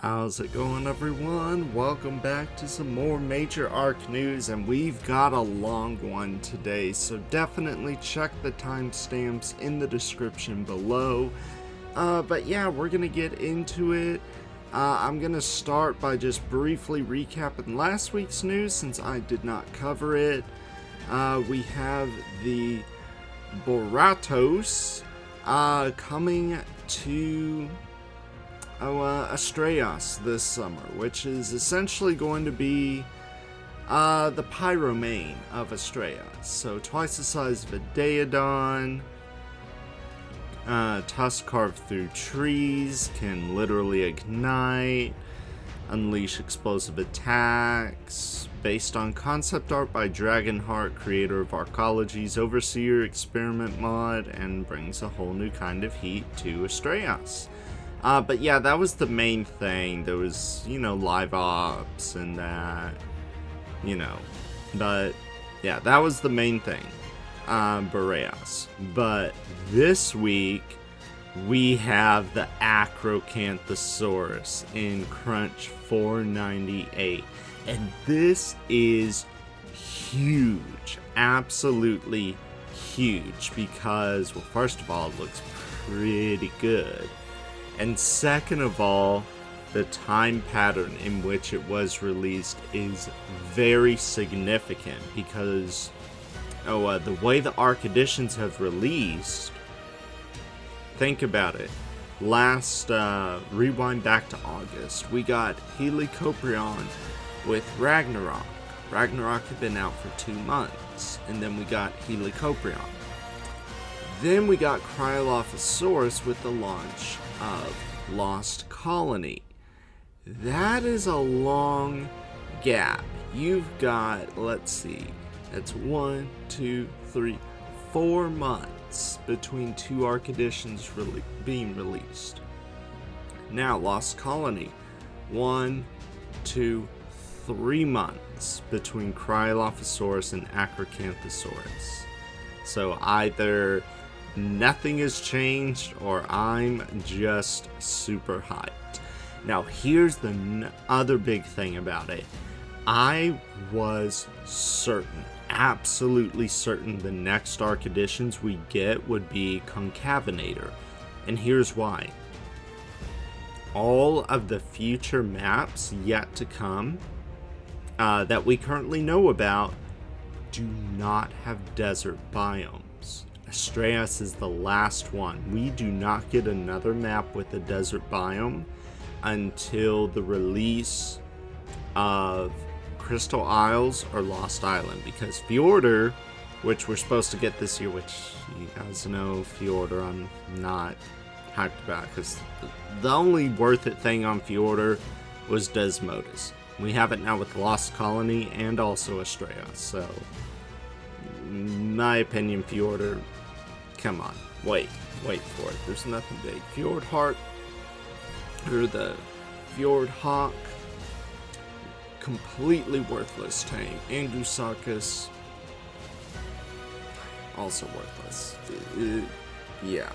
How's it going, everyone? Welcome back to some more major ARK news, and we've got a long one today, so definitely check the timestamps in the description below. But yeah, we're gonna get into it. I'm gonna start by just briefly recapping last week's news since I did not cover it. We have the Boaratos coming to Astraios this summer, which is essentially going to be the pyromane of Astraios. So twice the size of a Daedon, tusk carved through trees, can literally ignite, unleash explosive attacks, based on concept art by Dragonheart, creator of Arcology's Overseer experiment mod, and brings a whole new kind of heat to Astraios. But yeah, that was the main thing. There was, live ops and that, but yeah, that was the main thing, Boreas. But this week, we have the Acrocanthosaurus in Crunch 498, and this is huge, absolutely huge, because, well, first of all, it looks pretty good. And second of all, the time pattern in which it was released is very significant because the way the ARK editions have released, think about it. Last, rewind back to August, we got Helicoprion with Ragnarok. Ragnarok had been out for 2 months, and then we got Helicoprion. Then we got Acrocanthosaurus with the launch of Lost Colony. That is a long gap. You've got, let's see, that's 1, 2, 3, 4 months between 2 ARK editions being released. Now, Lost Colony, 1, 2, 3 months between Acrocanthosaurus and Acrocanthosaurus. So either nothing has changed or I'm just super hyped. Now here's the other big thing about it. I was certain, absolutely certain, the next ARK editions we get would be Concavenator. And here's why. All of the future maps yet to come that we currently know about do not have desert biomes. Astraios is the last one. We do not get another map with a desert biome until the release of Crystal Isles or Lost Island, because Fjordur, which we're supposed to get this year, which you guys know, Fjordur I'm not hyped about, because the only worth it thing on Fjordur was Desmodus. We have it now with Lost Colony and also Astraios, so in my opinion, Fjordur, come on, wait for it. There's nothing big. Fjordheart, or the Fjordhawk, completely worthless tame. Andrewsarchus, also worthless. Yeah,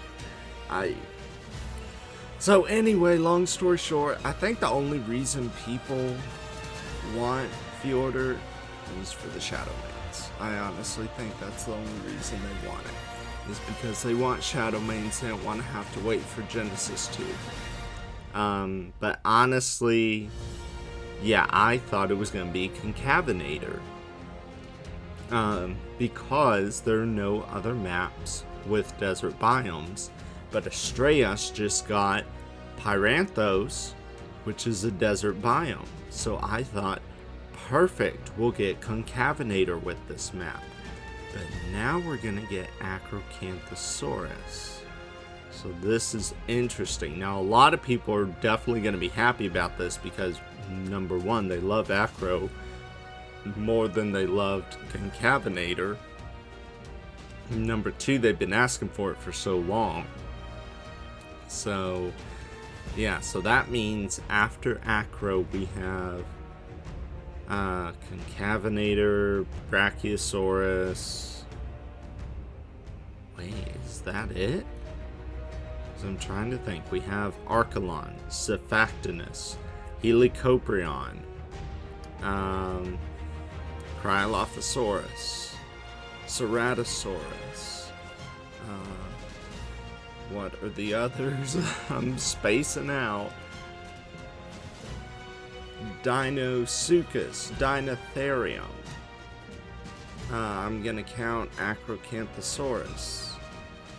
So anyway, long story short, I think the only reason people want Fjordur is for the Shadow Mains. I honestly think that's the only reason they want it, is because they want Shadow Mains. They don't want to have to wait for Genesis 2. But honestly, yeah, I thought it was going to be Concavenator, because there are no other maps with desert biomes. But Astraios just got Pyranthos, which is a desert biome. So I thought, perfect, we'll get Concavenator with this map. But now we're gonna get Acrocanthosaurus. So this is interesting. Now a lot of people are definitely gonna be happy about this because, number one, they love Acro more than they loved Concavenator. Number two, they've been asking for it for so long. So yeah, so that means after Acro we have Concavenator, Brachiosaurus. Wait, is that it? Because I'm trying to think. We have Archelon, Cephactinus, Helicoprion, Cryolophosaurus, Ceratosaurus. What are the others? I'm spacing out. Dinosuchus, Dinotherium. I'm gonna count Acrocanthosaurus.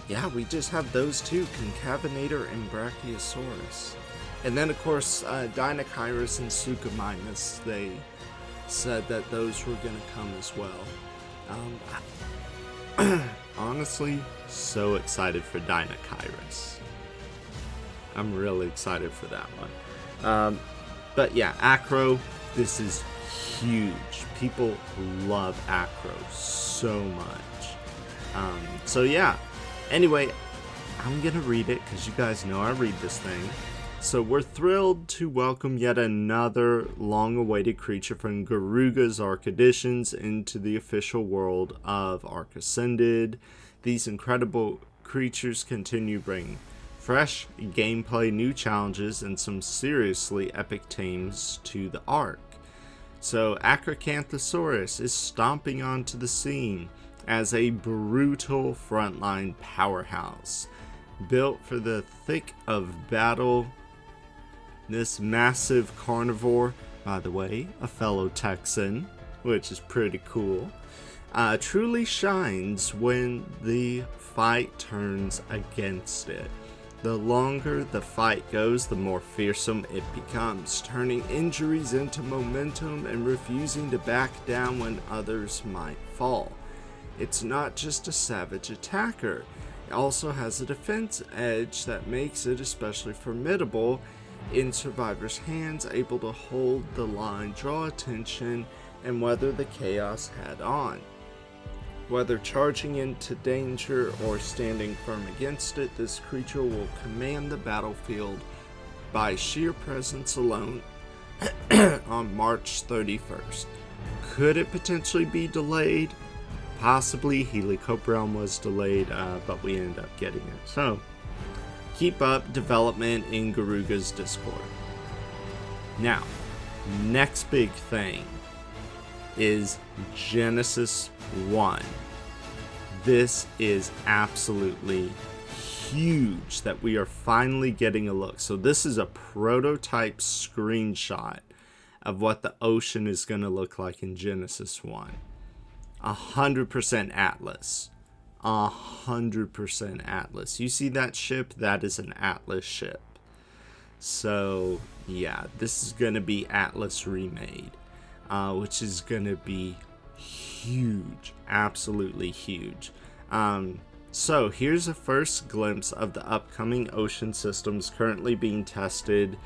Yeah, we just have those two, Concavenator and Brachiosaurus. And then, of course, Dinocyrus and Suchomimus, they said that those were gonna come as well. Honestly, so excited for Dinocyrus. I'm really excited for that one. But yeah, Acro, this is huge. People love Acro so much. So yeah, anyway, I'm gonna read it because you guys know I read this thing. So we're thrilled to welcome yet another long-awaited creature from Garuga's ARK Editions into the official world of ARK Ascended. These incredible creatures continue bringing fresh gameplay, new challenges, and some seriously epic tames to the ARK. So Acrocanthosaurus is stomping onto the scene as a brutal frontline powerhouse. Built for the thick of battle, this massive carnivore, by the way, a fellow Texan, which is pretty cool, truly shines when the fight turns against it. The longer the fight goes, the more fearsome it becomes, turning injuries into momentum and refusing to back down when others might fall. It's not just a savage attacker, it also has a defense edge that makes it especially formidable in survivors' hands, able to hold the line, draw attention, and weather the chaos head on. Whether charging into danger or standing firm against it, this creature will command the battlefield by sheer presence alone on March 31st. Could it potentially be delayed? Possibly. Helicoprion was delayed, but we ended up getting it. So, keep up development in Garuga's Discord. Now, next big thing is Genesis 1. This is absolutely huge that we are finally getting a look. So this is a prototype screenshot of what the ocean is going to look like in Genesis 1. 100% Atlas. 100% Atlas. You see that ship? That is an Atlas ship. So yeah, this is going to be Atlas remade, which is going to be huge, absolutely huge. So here's a first glimpse of the upcoming ocean systems currently being tested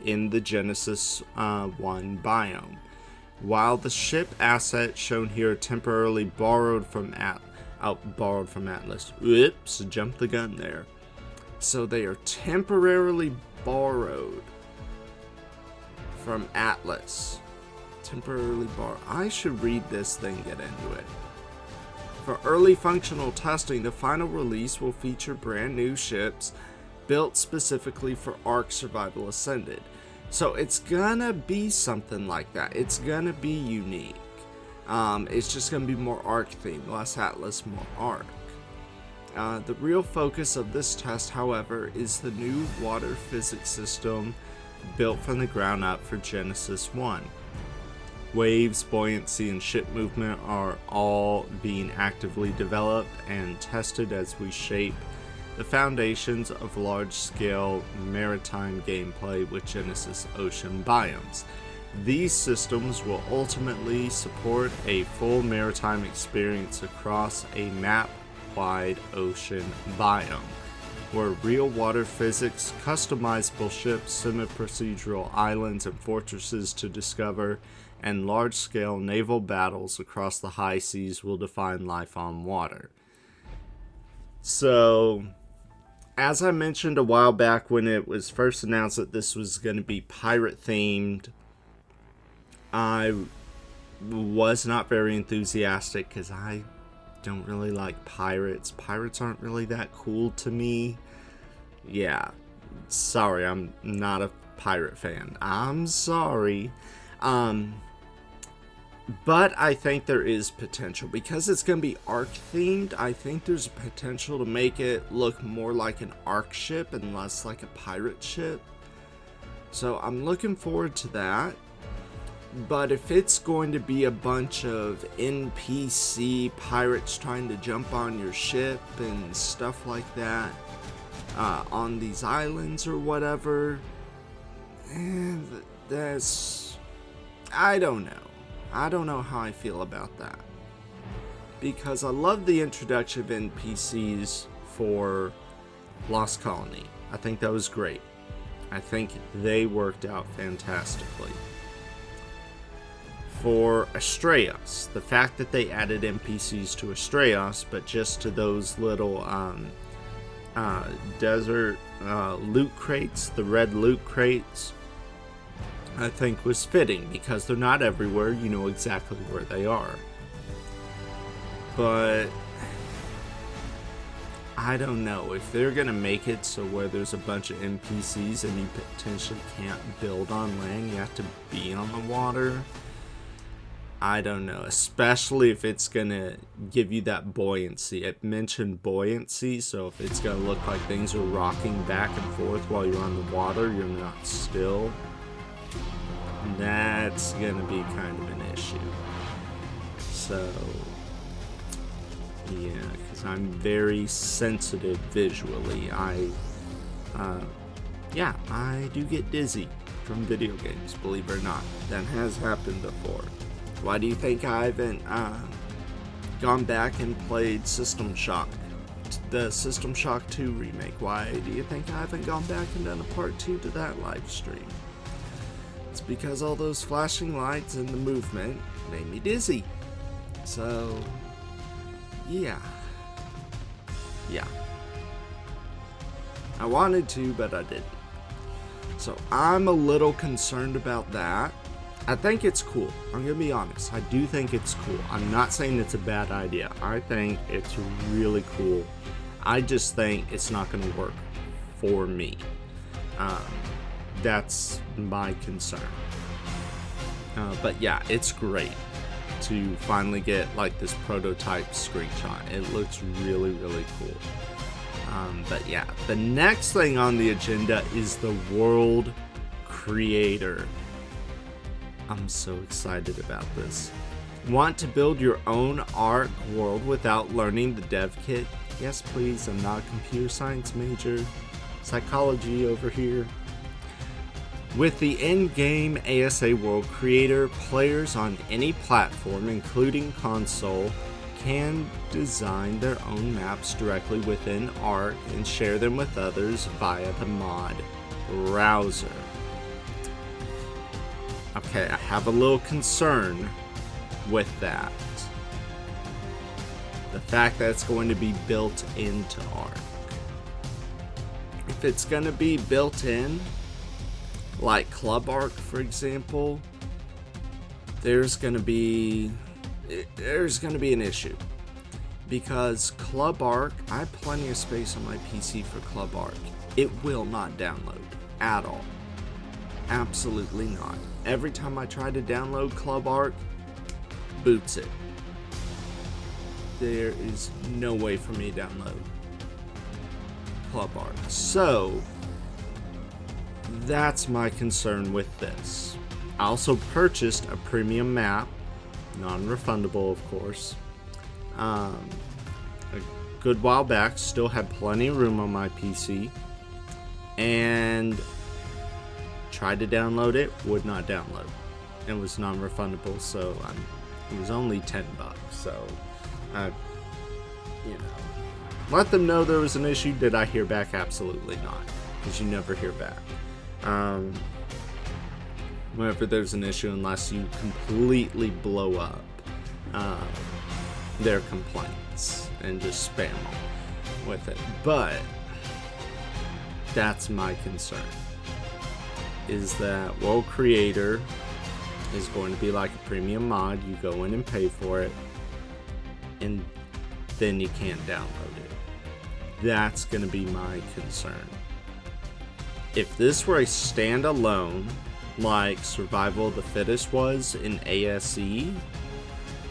in the Genesis 1 biome. While the ship assets shown here are temporarily borrowed from Atlas. Oops, jumped the gun there. So they are temporarily borrowed from Atlas. Temporarily borrowed. I should read this thing, get into it. For early functional testing, the final release will feature brand new ships built specifically for ARK Survival Ascended. So it's gonna be something like that. It's gonna be unique. It's just gonna be more ARK themed, less Atlas, more ARK. The real focus of this test, however, is the new water physics system built from the ground up for Genesis 1. Waves, buoyancy, and ship movement are all being actively developed and tested as we shape the foundations of large-scale maritime gameplay with Genesis Ocean biomes. These systems will ultimately support a full maritime experience across a map-wide ocean biome, where real water physics, customizable ships, semi-procedural islands and fortresses to discover, and large-scale naval battles across the high seas will define life on water. So, as I mentioned a while back when it was first announced that this was going to be pirate-themed, I was not very enthusiastic because I don't really like pirates. Pirates aren't really that cool to me. Yeah, sorry, I'm not a pirate fan. I'm sorry. But I think there is potential. Because it's going to be ARK themed, I think there's a potential to make it look more like an ARK ship and less like a pirate ship. So I'm looking forward to that. But if it's going to be a bunch of NPC pirates trying to jump on your ship and stuff like that on these islands or whatever, that's... I don't know. I don't know how I feel about that. Because I love the introduction of NPCs for Lost Colony. I think that was great. I think they worked out fantastically. For Astraeus, the fact that they added NPCs to Astraeus, but just to those little desert loot crates, the red loot crates, I think was fitting, because they're not everywhere. You know exactly where they are. But I don't know if they're gonna make it so where there's a bunch of NPCs and you potentially can't build on land, you have to be on the water. I don't know, especially if it's gonna give you that buoyancy. It mentioned buoyancy, so if it's gonna look like things are rocking back and forth while you're on the water, you're not still. That's gonna be kind of an issue. So yeah, because I'm very sensitive visually. I do get dizzy from video games, believe it or not. That has happened before. Why do you think I haven't gone back and played System Shock, the System Shock 2 remake? Why do you think I haven't gone back and done a part 2 to that live stream? It's because all those flashing lights and the movement made me dizzy. So, yeah. I wanted to, but I didn't. So I'm a little concerned about that. I think it's cool. I'm gonna be honest. I do think it's cool. I'm not saying it's a bad idea. I think it's really cool. I just think it's not gonna work for me. That's my concern. But yeah, it's great to finally get like this prototype screenshot. It looks really, really cool. But yeah, the next thing on the agenda is the world creator. I'm so excited about this. Want to build your own ARK world without learning the dev kit? Yes, please. I'm not a computer science major. Psychology over here. With the in-game ASA World Creator, players on any platform, including console, can design their own maps directly within ARK and share them with others via the mod browser. Okay, I have a little concern with that. The fact that it's going to be built into ARK. If it's going to be built in, like Club ARK, for example, there's gonna be an issue, because Club ARK, I have plenty of space on my PC for Club ARK. It will not download at all. Absolutely not. Every time I try to download Club ARK, boots it. There is no way for me to download Club ARK. So that's my concern with this. I also purchased a premium map, non-refundable of course, a good while back. Still had plenty of room on my PC, and tried to download it, would not download. It was non-refundable, so it was only $10. So let them know there was an issue. Did I hear back? Absolutely not, because you never hear back whenever there's an issue, unless you completely blow up their complaints and just spam them with it. But that's my concern, is that World Creator is going to be like a premium mod. You go in and pay for it, and then you can't download it. That's going to be my concern. if this were a standalone, like Survival of the Fittest was in ASE,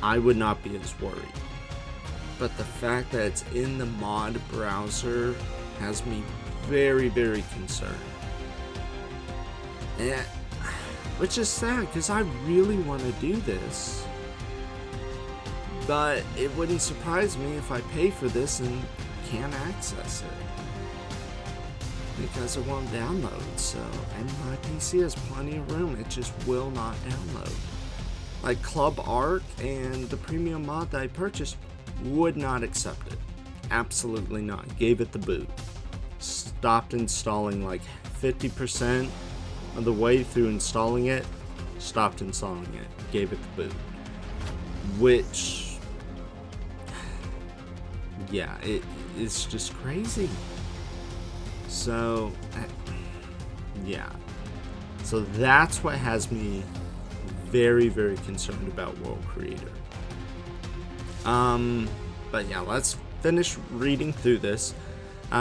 I would not be as worried. But the fact that it's in the mod browser has me very, very concerned. And, which is sad, because I really want to do this. But it wouldn't surprise me if I pay for this and can't access it, because it won't download. So, and my PC has plenty of room, it just will not download. Like Club ARK and the premium mod that I purchased would not accept it. Absolutely not. Gave it the boot. Stopped installing like 50% of the way through installing it. Stopped installing it. Gave it the boot. Which, yeah, it's just crazy. So, yeah. So that's what has me very, very concerned about World Creator. But yeah, let's finish reading through this.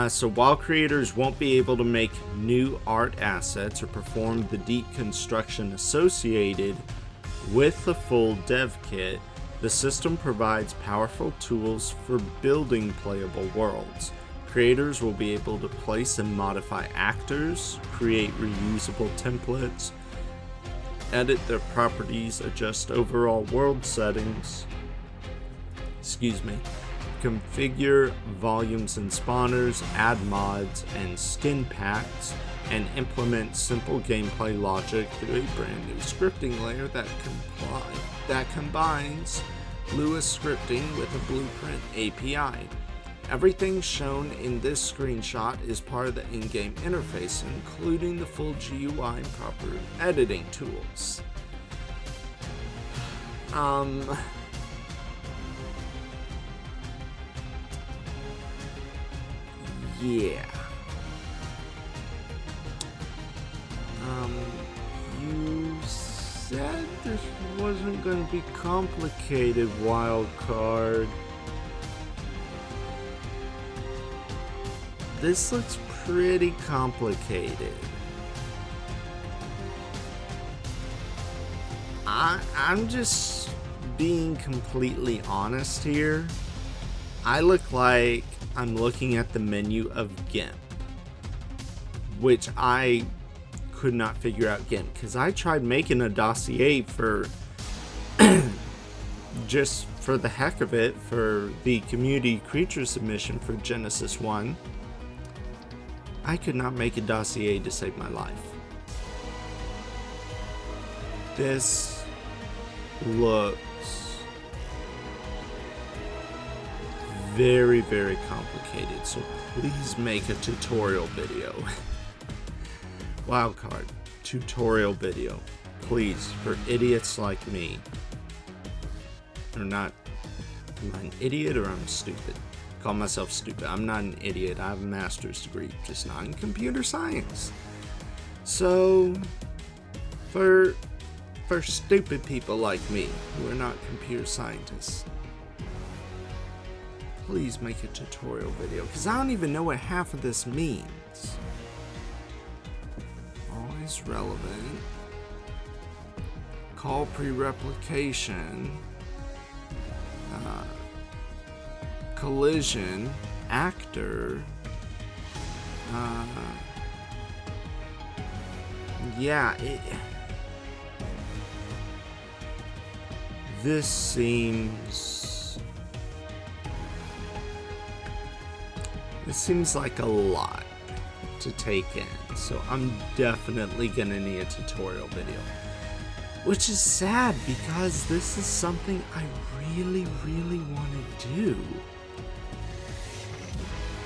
So while creators won't be able to make new art assets or perform the deep construction associated with the full dev kit, the system provides powerful tools for building playable worlds. Creators will be able to place and modify actors, create reusable templates, edit their properties, adjust overall world settings, configure volumes and spawners, add mods and skin packs, and implement simple gameplay logic through a brand new scripting layer that combines Lua scripting with a Blueprint API. Everything shown in this screenshot is part of the in-game interface, including the full GUI and proper editing tools. Yeah. You said this wasn't going to be complicated, Wildcard. This looks pretty complicated. I'm just being completely honest here. I look like I'm looking at the menu of GIMP, which I could not figure out GIMP, because I tried making a dossier for just for the heck of it for the community creature submission for Genesis 1. I could not make a dossier to save my life. This looks very, very complicated, so please make a tutorial video. Wildcard, tutorial video, please, for idiots like me. Or not, am I an idiot or I'm stupid? Call myself stupid. I'm not an idiot. I have a master's degree, just not in computer science. So, for stupid people like me who are not computer scientists, please make a tutorial video, because I don't even know what half of this means. Always relevant. Call pre-replication. Collision. Actor. Yeah, this seems like a lot to take in, so I'm definitely gonna need a tutorial video, which is sad because this is something I really, really want to do,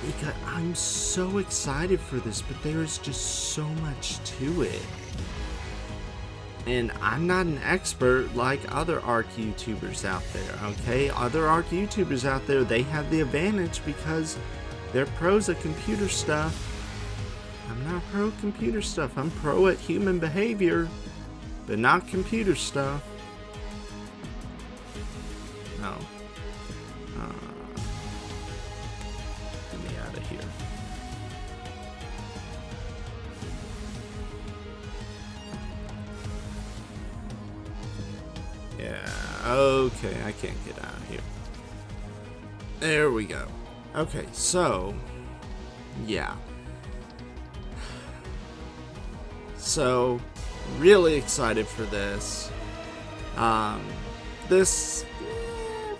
because I'm so excited for this, but there is just so much to it. And I'm not an expert like other ARK YouTubers out there, okay? Other ARK YouTubers out there, they have the advantage because they're pros at computer stuff. I'm not pro at computer stuff. I'm pro at human behavior, but not computer stuff. No. Get me out of here. Yeah, okay, I can't get out of here. There we go. Okay, so, yeah. So, really excited for this. This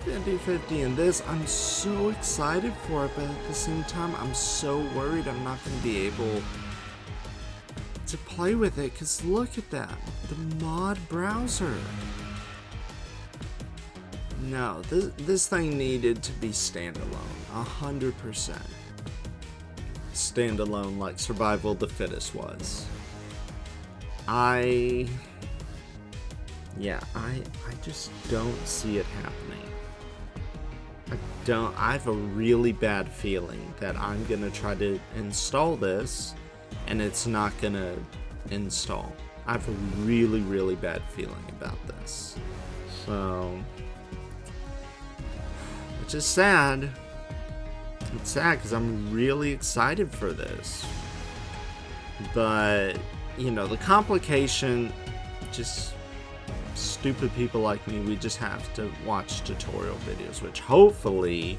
50-50 and this, I'm so excited for it, but at the same time, I'm so worried I'm not going to be able to play with it, because look at that, the mod browser. No, this thing needed to be standalone, 100%. Standalone like Survival of the Fittest was. I just don't see it happening. I have a really bad feeling that I'm gonna try to install this and it's not gonna install. I have a really, really bad feeling about this. So, which is sad. It's sad because I'm really excited for this. But, you know, the complication, just stupid people like me, we just have to watch tutorial videos, which hopefully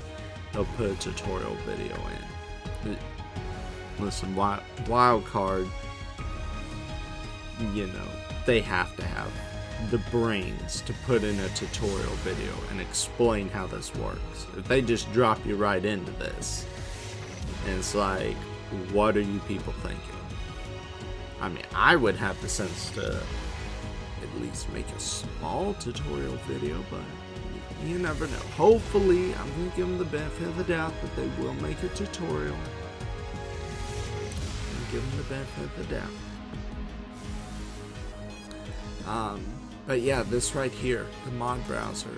they'll put a tutorial video in. Listen, Wildcard, you know, they have to have the brains to put in a tutorial video and explain how this works. If they just drop you right into this, and it's like, what are you people thinking? I mean, I would have the sense to at least make a small tutorial video, but you never know. Hopefully, I'm going to give them the benefit of the doubt that they will make a tutorial. Give them the benefit of the doubt. But yeah, this right here, the mod browser,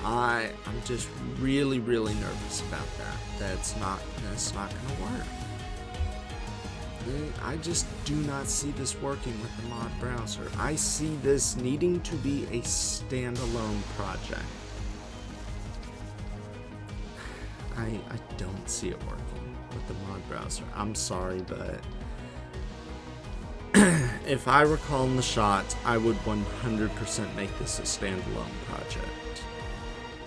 I'm just really, really nervous about that. That's not gonna work. I just do not see this working with the mod browser. I see this needing to be a standalone project. I don't see it working with the mod browser. I'm sorry, but if I recall in the shots, I would 100% make this a standalone project.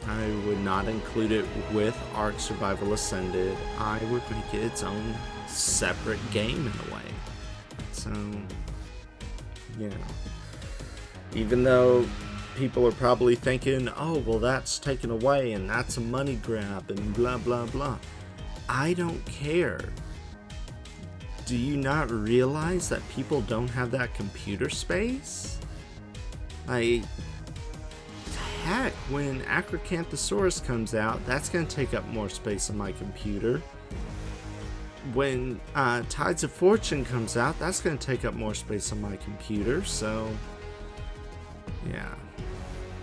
I would not include it with ARK Survival Ascended. I would make it its own separate game in a way. So, yeah. Even though people are probably thinking, oh, well, that's taken away and that's a money grab and blah, blah, blah. I don't care. Do you not realize that people don't have that computer space? Like, heck, when Acrocanthosaurus comes out, that's going to take up more space on my computer. When Tides of Fortune comes out, that's going to take up more space on my computer, so yeah.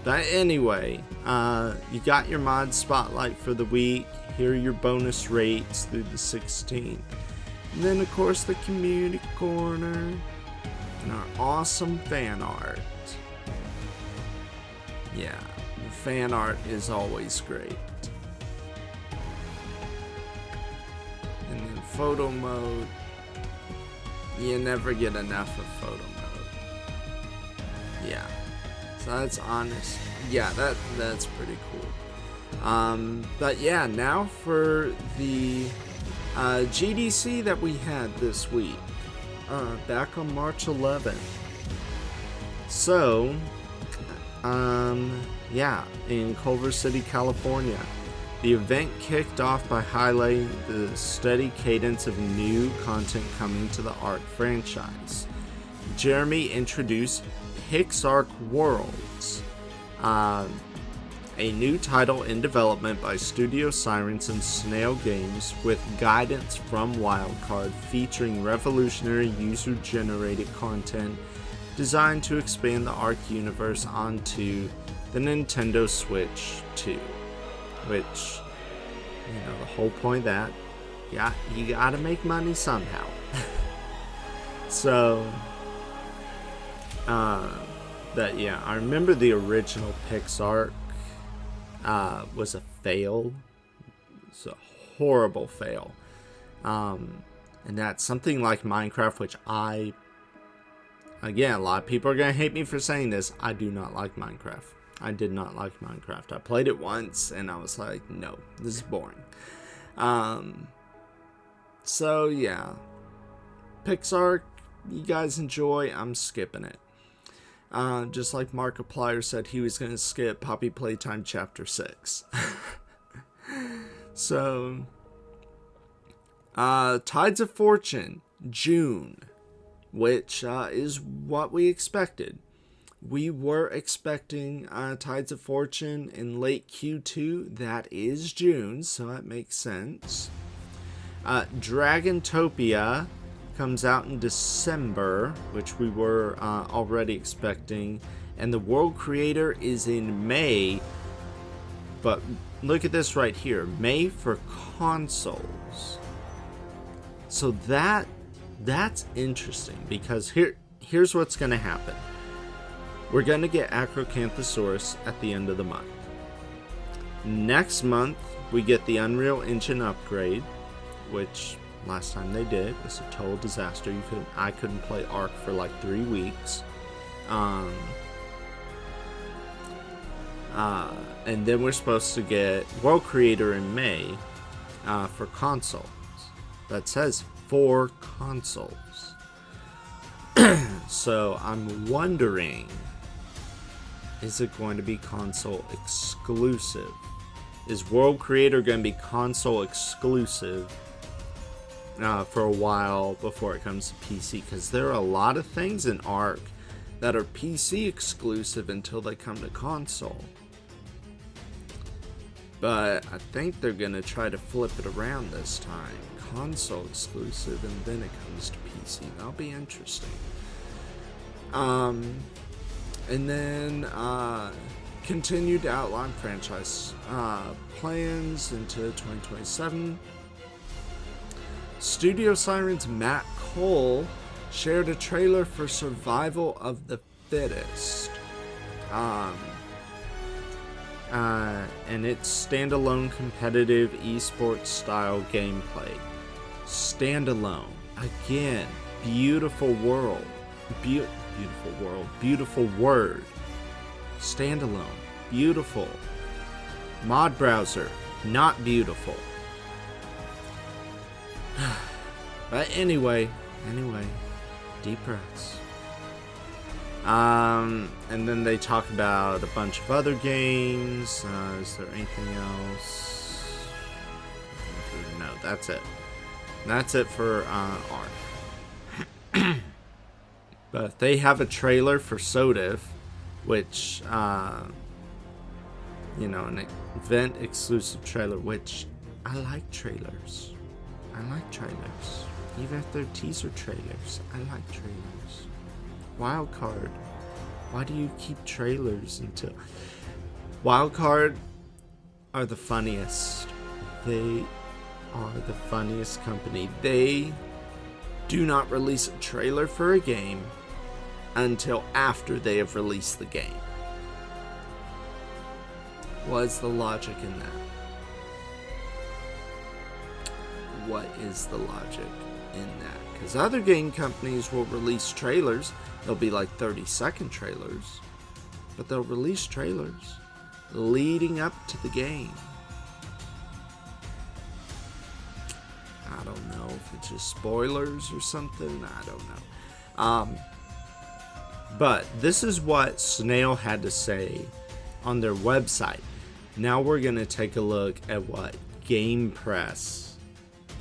But anyway, you got your mod spotlight for the week. Here are your bonus rates through the 16th. And then, of course, the community corner and our awesome fan art. Yeah, the fan art is always great. And then photo mode. You never get enough of photo mode. Yeah, so that's honest. Yeah, that's pretty cool. But yeah, now for the GDC that we had this week, back on March 11th. So, yeah, in Culver City, California. The event kicked off by highlighting the steady cadence of new content coming to the ARK franchise. Jeremy introduced Pixark Worlds, a new title in development by Studio Sirens and Snail Games with guidance from Wildcard, featuring revolutionary user-generated content designed to expand the ARK universe onto the Nintendo Switch 2. Which, you know, the whole point of that, yeah, you gotta make money somehow. So, but yeah, I remember the original Pixark was a fail. It's a horrible fail. And that's something like Minecraft, which I again, a lot of people are going to hate me for saying this. I do not like Minecraft. I did not like Minecraft. I played it once and I was like, no, this is boring. So yeah, Pixar, you guys enjoy. I'm skipping it. Just like Markiplier said he was going to skip Poppy Playtime Chapter 6. So, Tides of Fortune, June, which is what we expected. We were expecting Tides of Fortune in late Q2. That is June, so that makes sense. Dragantopia comes out in December, which we were already expecting. And the World Creator is in May. But look at this right here. May for consoles. So that's interesting, because here's what's going to happen. We're going to get Acrocanthosaurus at the end of the month. Next month, we get the Unreal Engine upgrade, which last time they did was a total disaster. I couldn't play ARK for like 3 weeks. And then we're supposed to get World Creator in May for consoles. That says for consoles. So I'm wondering, is it going to be console exclusive? Is World Creator going to be console exclusive for a while before it comes to PC? Because there are a lot of things in ARK that are PC exclusive until they come to console. But I think they're going to try to flip it around this time. Console exclusive, and then it comes to PC. That'll be interesting. And then continued to outline franchise plans into 2027. Studio Siren's Matt Cole shared a trailer for Survival of the Fittest. And it's standalone competitive esports style gameplay. Standalone. Again, beautiful world. Beautiful world. Beautiful word. Standalone. Beautiful. Mod browser. Not beautiful. But anyway, deep breaths. And then they talk about a bunch of other games. Is there anything else? No, that's it. That's it for ARK. But they have a trailer for SODIF, which, an event exclusive trailer, which I like trailers. Even if they're teaser trailers, I like trailers. Wildcard. Why do you keep trailers until... Wildcard are the funniest. They are the funniest company. They do not release a trailer for a game until after they have released the game. What is the logic in that? What is the logic in that? Because other game companies will release trailers. They'll be like 30-second trailers, but they'll release trailers leading up to the game. I don't know if it's just spoilers or something. I don't know. But this is what Snail had to say on their website. Now we're going to take a look at what Game Press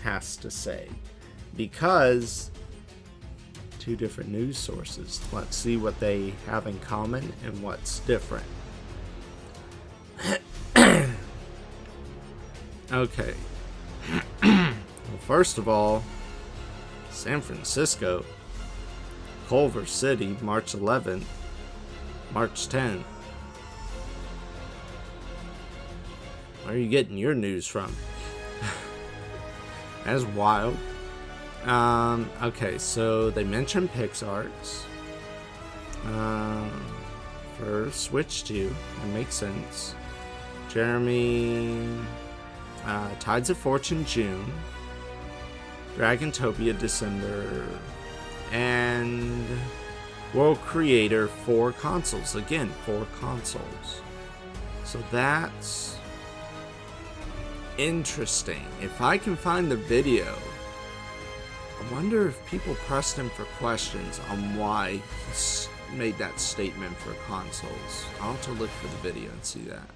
has to say, because two different news sources. Let's see what they have in common and what's different. Okay. Well, first of all, San Francisco, Culver City, March 11th, March 10th. Where are you getting your news from? That's wild. Okay, so they mentioned PixARK for Switch 2. That makes sense. Jeremy, Tides of Fortune, June. Dragantopia, December. And World creator for consoles. Again, for consoles. So that's interesting. If I can find the video, I wonder if people pressed him for questions on why he made that statement for consoles. I'll have to look for the video and see that.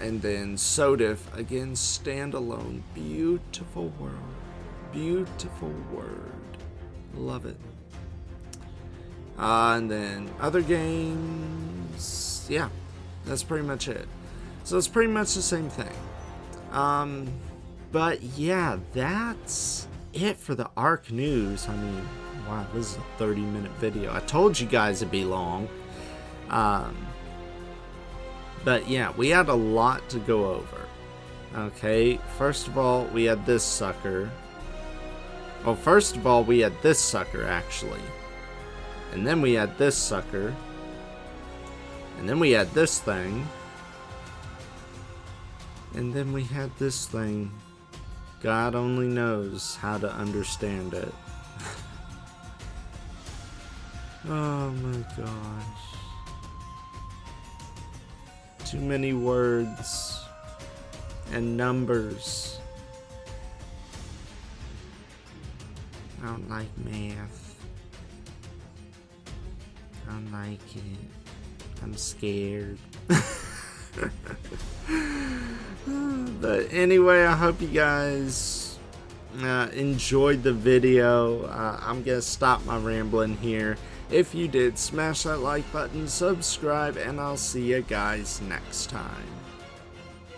And then Sodif, again, standalone. Beautiful world. Beautiful word. Love it. And then other games. Yeah, that's pretty much it. So it's pretty much the same thing. But yeah, that's it for the ARK news. I mean, wow, this is a 30-minute video. I told you guys it'd be long. But yeah, we had a lot to go over. Okay, first of all, we had this sucker. Well, first of all, we had this sucker, actually. And then we had this sucker. And then we had this thing. And then we had this thing. God only knows how to understand it. Oh my gosh. Too many words and numbers. I don't like math. I don't like it. I'm scared. But anyway, I hope you guys enjoyed the video. I'm gonna stop my rambling here. If you did, smash that like button, subscribe, and I'll see you guys next time.